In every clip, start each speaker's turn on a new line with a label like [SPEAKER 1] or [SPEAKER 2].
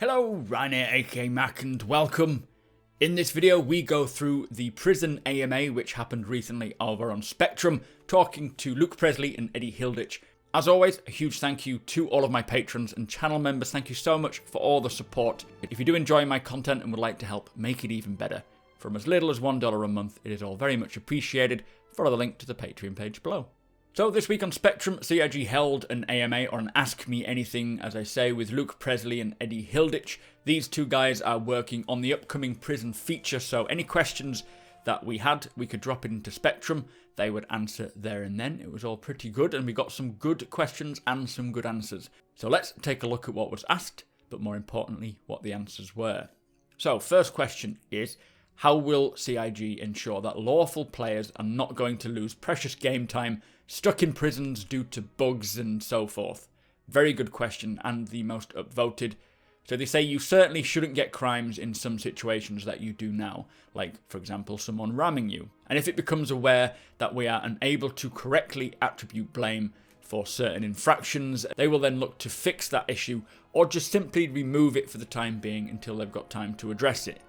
[SPEAKER 1] Hello, Ryan here, aka Mac, and welcome. In this video we go through the prison AMA which happened recently over on Spectrum, talking to Luke Presley and Eddie Hilditch. As always, a huge thank you to all of my patrons and channel members. Thank you so much for all the support. If you do enjoy my content and would like to help make it even better, from as little as $1 a month, it is all very much appreciated. Follow the link to the Patreon page below. So this week on Spectrum, CIG held an AMA, or an Ask Me Anything, as I say, with Luke Presley and Eddie Hilditch. These two guys are working on the upcoming prison feature, so any questions that we had, we could drop it into Spectrum. They would answer there and then. It was all pretty good, and we got some good questions and some good answers. So let's take a look at what was asked, but more importantly, what the answers were. So first question is, how will CIG ensure that lawful players are not going to lose precious game time stuck in prisons due to bugs and so forth? Very good question, and the most upvoted. So they say you certainly shouldn't get crimes in some situations that you do now, like for example someone ramming you. And if it becomes aware that we are unable to correctly attribute blame for certain infractions, they will then look to fix that issue or just simply remove it for the time being until they've got time to address it.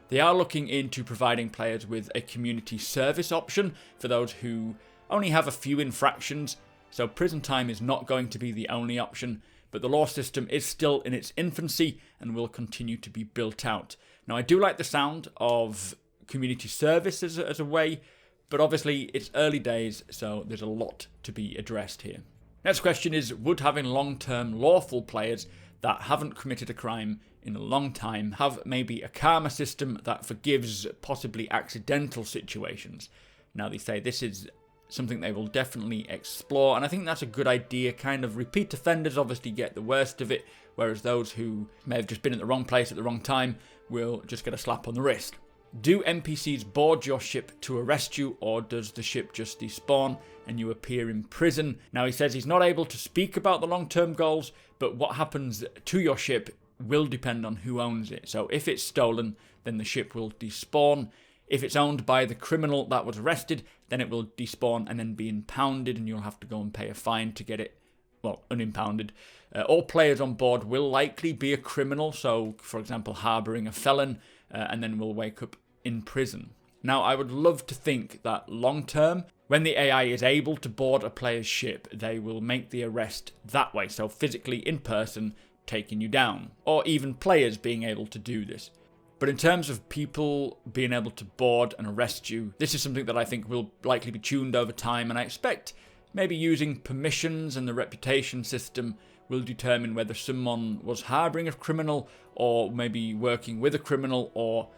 [SPEAKER 1] They are looking into providing players with a community service option for those who only have a few infractions, so prison time is not going to be the only option, but the law system is still in its infancy and will continue to be built out. Now, I do like the sound of community service as a way, but obviously it's early days, so there's a lot to be addressed here. Next question is, would having long-term lawful players that haven't committed a crime in a long time have maybe a karma system that forgives possibly accidental situations? Now, they say this is something they will definitely explore, and I think that's a good idea. Kind of repeat offenders obviously get the worst of it, whereas those who may have just been at the wrong place at the wrong time will just get a slap on the wrist. Do NPCs board your ship to arrest you, or does the ship just despawn and you appear in prison? Now, he says he's not able to speak about the long-term goals, but what happens to your ship will depend on who owns it. So if it's stolen, then the ship will despawn. If it's owned by the criminal that was arrested, then it will despawn and then be impounded, and you'll have to go and pay a fine to get it, well, unimpounded. All players on board will likely be a criminal, so for example harbouring a felon, and then will wake up in prison. Now, I would love to think that long term, when the AI is able to board a player's ship, they will make the arrest that way, so physically in person taking you down, or even players being able to do this. But in terms of people being able to board and arrest you, this is something that I think will likely be tuned over time, and I expect maybe using permissions and the reputation system will determine whether someone was harbouring a criminal, or maybe working with a criminal, or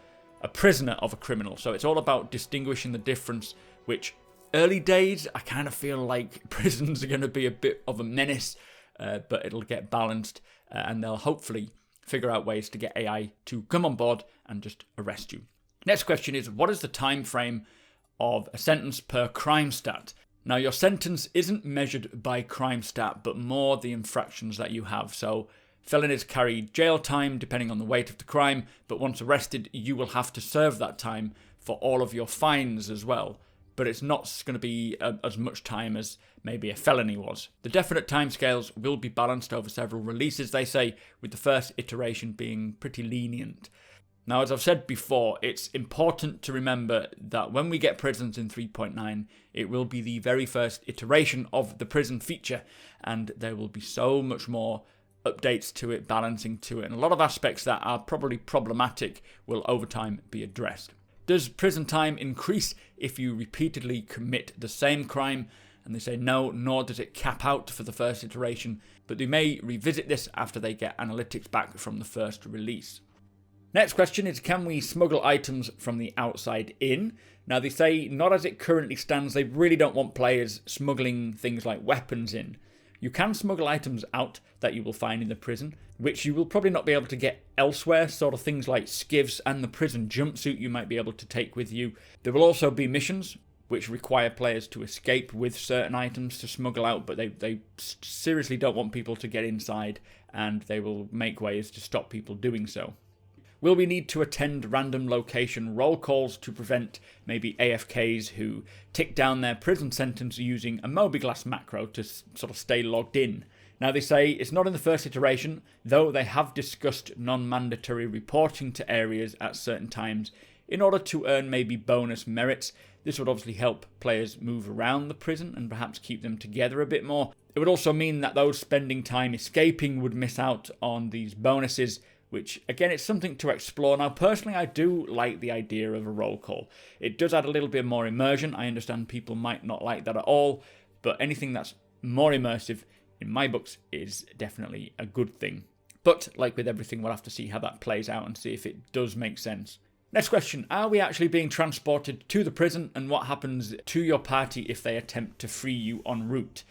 [SPEAKER 1] a prisoner of a criminal. So it's all about distinguishing the difference, which early days I kind of feel like prisons are going to be a bit of a menace, but it'll get balanced, and they'll hopefully figure out ways to get AI to come on board and just arrest you. Next question is, what is the time frame of a sentence per crime stat? Now, your sentence isn't measured by crime stat, but more the infractions that you have. So felonies carry jail time depending on the weight of the crime, but once arrested, you will have to serve that time for all of your fines as well. But it's not going to be as much time as maybe a felony was. The definite timescales will be balanced over several releases, they say, with the first iteration being pretty lenient. Now, as I've said before, it's important to remember that when we get prisons in 3.9, it will be the very first iteration of the prison feature, and there will be so much more updates to it, balancing to it, and a lot of aspects that are probably problematic will over time be addressed. Does prison time increase if you repeatedly commit the same crime? And they say no, nor does it cap out for the first iteration, but they may revisit this after they get analytics back from the first release. Next question is, can we smuggle items from the outside in? Now, they say not as it currently stands. They really don't want players smuggling things like weapons in. You can smuggle items out that you will find in the prison, which you will probably not be able to get elsewhere, sort of things like skivs and the prison jumpsuit you might be able to take with you. There will also be missions which require players to escape with certain items to smuggle out, but they seriously don't want people to get inside, and they will make ways to stop people doing so. Will we need to attend random location roll calls to prevent maybe AFKs who tick down their prison sentence using a Moby Glass macro to sort of stay logged in? Now they say it's not in the first iteration, though they have discussed non-mandatory reporting to areas at certain times in order to earn maybe bonus merits. This would obviously help players move around the prison and perhaps keep them together a bit more. It would also mean that those spending time escaping would miss out on these bonuses, which again, it's something to explore. Now personally, I do like the idea of a roll call. It does add a little bit more immersion. I understand people might not like that at all, but anything that's more immersive in my books is definitely a good thing. But like with everything, we'll have to see how that plays out and see if it does make sense. Next question, are we actually being transported to the prison, and what happens to your party if they attempt to free you en route?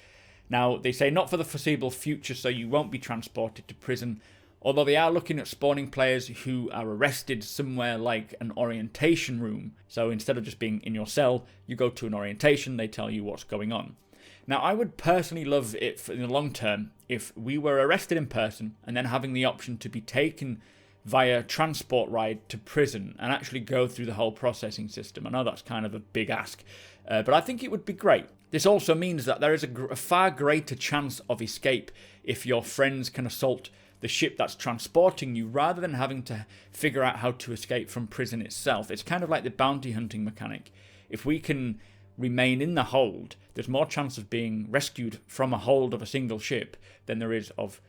[SPEAKER 1] Now, they say not for the foreseeable future, so you won't be transported to prison, although they are looking at spawning players who are arrested somewhere like an orientation room. So instead of just being in your cell, you go to an orientation, they tell you what's going on. Now, I would personally love it in the long term if we were arrested in person and then having the option to be taken via transport ride to prison and actually go through the whole processing system. I know that's kind of a big ask, but I think it would be great. This also means that there is a far greater chance of escape if your friends can assault the ship that's transporting you rather than having to figure out how to escape from prison itself. It's kind of like the bounty hunting mechanic. If we can remain in the hold, there's more chance of being rescued from a hold of a single ship than there is of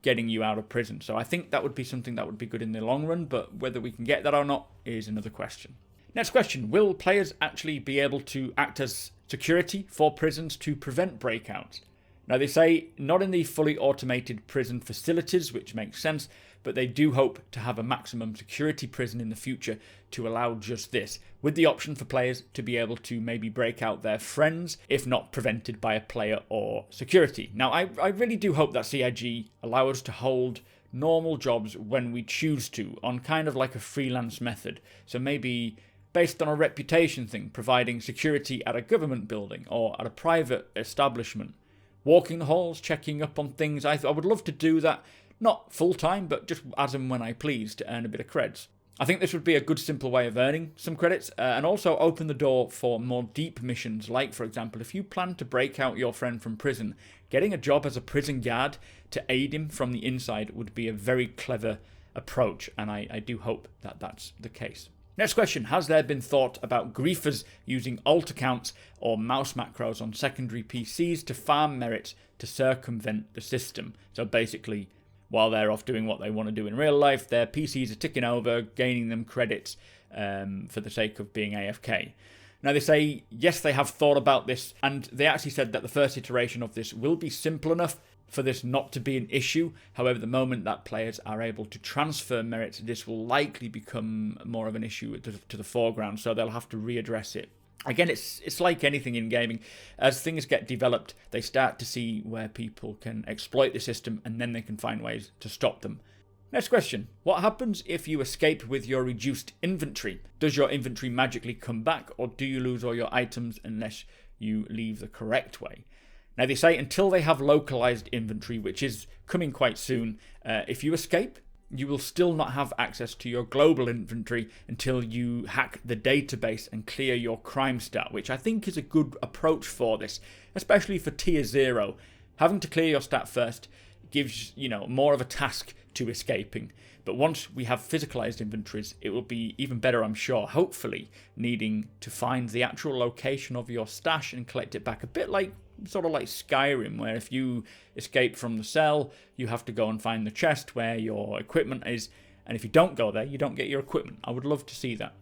[SPEAKER 1] getting you out of prison. So I think that would be something that would be good in the long run, but whether we can get that or not is another question. Next question, will players actually be able to act as security for prisons to prevent breakouts? Now they say not in the fully automated prison facilities, which makes sense, but they do hope to have a maximum security prison in the future to allow just this, with the option for players to be able to maybe break out their friends, if not prevented by a player or security. Now I really do hope that CIG allow us to hold normal jobs when we choose to, on kind of like a freelance method. So maybe based on a reputation thing, providing security at a government building or at a private establishment. Walking the halls, checking up on things. I would love to do that, not full-time, but just as and when I please to earn a bit of creds. I think this would be a good simple way of earning some credits and also open the door for more deep missions, like, for example, if you plan to break out your friend from prison, getting a job as a prison guard to aid him from the inside would be a very clever approach, and I do hope that that's the case. Next question, has there been thought about griefers using alt accounts or mouse macros on secondary PCs to farm merits to circumvent the system? So basically, while they're off doing what they want to do in real life, their PCs are ticking over, gaining them credits for the sake of being AFK. Now they say, yes, they have thought about this, and they actually said that the first iteration of this will be simple enough for this not to be an issue. However, the moment that players are able to transfer merits, this will likely become more of an issue to the foreground, so they'll have to readdress it. Again, it's like anything in gaming. As things get developed, they start to see where people can exploit the system, and then they can find ways to stop them. Next question. What happens if you escape with your reduced inventory? Does your inventory magically come back, or do you lose all your items unless you leave the correct way? Now they say until they have localized inventory, which is coming quite soon, if you escape, you will still not have access to your global inventory until you hack the database and clear your crime stat, which I think is a good approach for this, especially for tier 0. Having to clear your stat first gives, more of a task to escaping. But once we have physicalized inventories, it will be even better, I'm sure, hopefully needing to find the actual location of your stash and collect it back, a bit like sort of like Skyrim, where if you escape from the cell, you have to go and find the chest where your equipment is, and if you don't go there, you don't get your equipment. I would love to see that.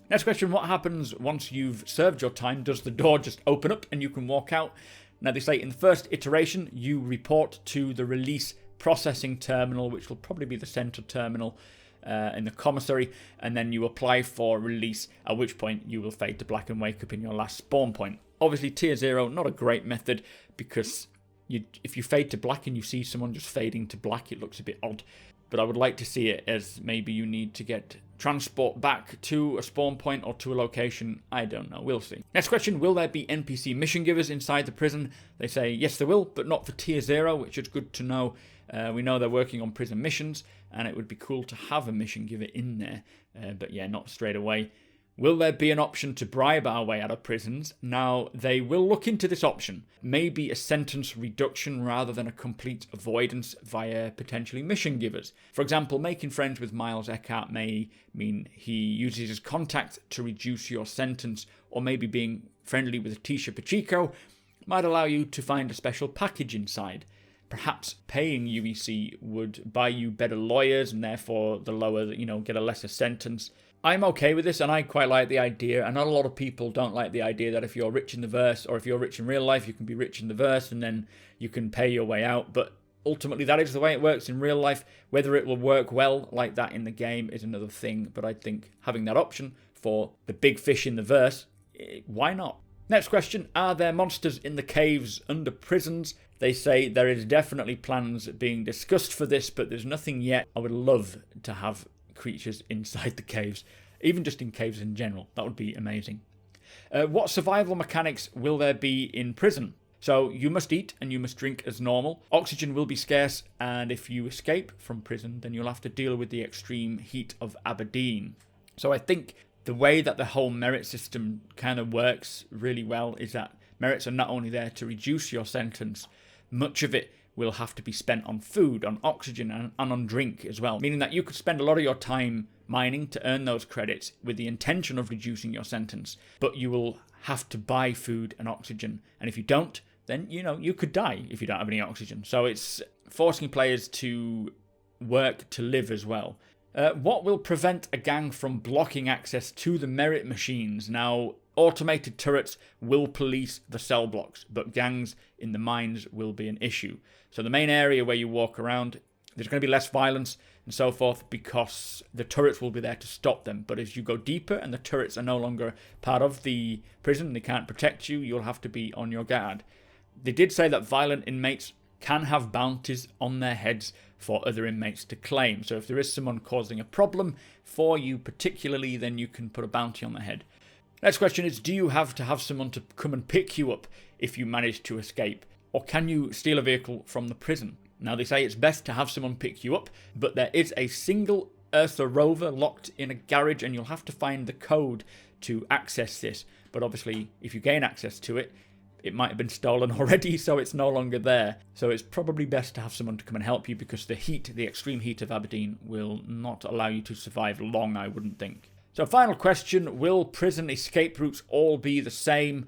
[SPEAKER 1] Next question, what happens once you've served your time? Does the door just open up and you can walk out? Now they say in the first iteration, you report to the release processing terminal, which will probably be the center terminal in the commissary, and then you apply for release, at which point you will fade to black and wake up in your last spawn point. Obviously, tier 0, not a great method, because if you fade to black and you see someone just fading to black, it looks a bit odd. But I would like to see it as maybe you need to get transport back to a spawn point or to a location. I don't know, we'll see. Next question, will there be NPC mission givers inside the prison? They say yes there will, but not for tier 0, which is good to know. We know they're working on prison missions, and it would be cool to have a mission giver in there. But yeah, not straight away. Will there be an option to bribe our way out of prisons? Now, they will look into this option. Maybe a sentence reduction rather than a complete avoidance via potentially mission givers. For example, making friends with Miles Eckhart may mean he uses his contact to reduce your sentence, or maybe being friendly with Tisha Pacheco might allow you to find a special package inside. Perhaps paying UEC would buy you better lawyers and therefore the lower, get a lesser sentence. I'm okay with this, and I quite like the idea. I know a lot of people don't like the idea that if you're rich in the verse, or if you're rich in real life, you can be rich in the verse and then you can pay your way out. But ultimately, that is the way it works in real life. Whether it will work well like that in the game is another thing. But I think having that option for the big fish in the verse, why not? Next question, are there monsters in the caves under prisons? They say there is definitely plans being discussed for this, but there's nothing yet. I would love to have creatures inside the caves, even just in caves in general. That would be amazing. What survival mechanics will there be in prison? So you must eat and you must drink as normal. Oxygen will be scarce, and if you escape from prison, then you'll have to deal with the extreme heat of Aberdeen. So I think the way that the whole merit system kind of works really well is that merits are not only there to reduce your sentence, much of it will have to be spent on food, on oxygen, and on drink as well. Meaning that you could spend a lot of your time mining to earn those credits with the intention of reducing your sentence, but you will have to buy food and oxygen. And if you don't, then, you could die if you don't have any oxygen. So it's forcing players to work to live as well. What will prevent a gang from blocking access to the merit machines? Now, automated turrets will police the cell blocks, but gangs in the mines will be an issue. So the main area where you walk around, there's going to be less violence and so forth because the turrets will be there to stop them. But as you go deeper and the turrets are no longer part of the prison, they can't protect you, you'll have to be on your guard. They did say that violent inmates can have bounties on their heads for other inmates to claim. So if there is someone causing a problem for you particularly, then you can put a bounty on their head. Next question is, do you have to have someone to come and pick you up if you manage to escape? Or can you steal a vehicle from the prison? Now, they say it's best to have someone pick you up, but there is a single Eartha rover locked in a garage, and you'll have to find the code to access this. But obviously, if you gain access to it, it might have been stolen already, so it's no longer there. So it's probably best to have someone to come and help you, because the extreme heat of Aberdeen will not allow you to survive long, I wouldn't think. So final question, will prison escape routes all be the same?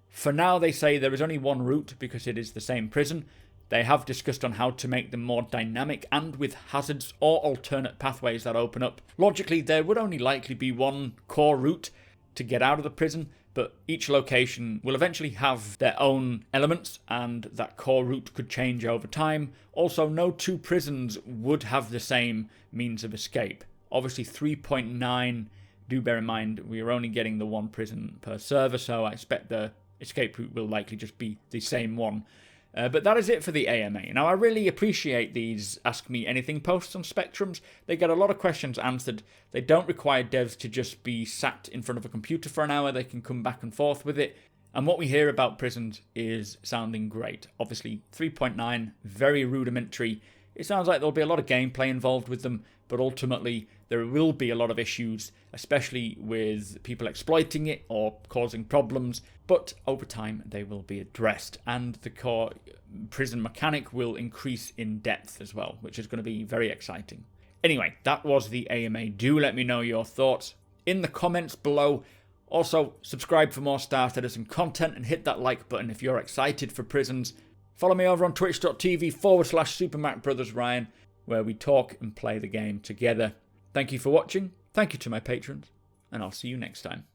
[SPEAKER 1] For now, they say there is only one route because it is the same prison. They have discussed on how to make them more dynamic and with hazards or alternate pathways that open up. Logically, there would only likely be one core route to get out of the prison, but each location will eventually have their own elements, and that core route could change over time. Also, no two prisons would have the same means of escape. Obviously, 3.9, do bear in mind, we are only getting the one prison per server, so I expect the escape route will likely just be the same one. But that is it for the AMA. Now, I really appreciate these Ask Me Anything posts on Spectrums. They get a lot of questions answered. They don't require devs to just be sat in front of a computer for an hour. They can come back and forth with it. And what we hear about prisons is sounding great. Obviously, 3.9, very rudimentary. It sounds like there'll be a lot of gameplay involved with them, but ultimately there will be a lot of issues, especially with people exploiting it or causing problems, but over time they will be addressed, and the core prison mechanic will increase in depth as well, which is going to be very exciting. Anyway, that was the AMA. Do let me know your thoughts in the comments below. Also, subscribe for more Star Citizen content and hit that like button if you're excited for prisons. Follow me over on twitch.tv/supermacbrothers Ryan, where we talk and play the game together. Thank you for watching, thank you to my patrons, and I'll see you next time.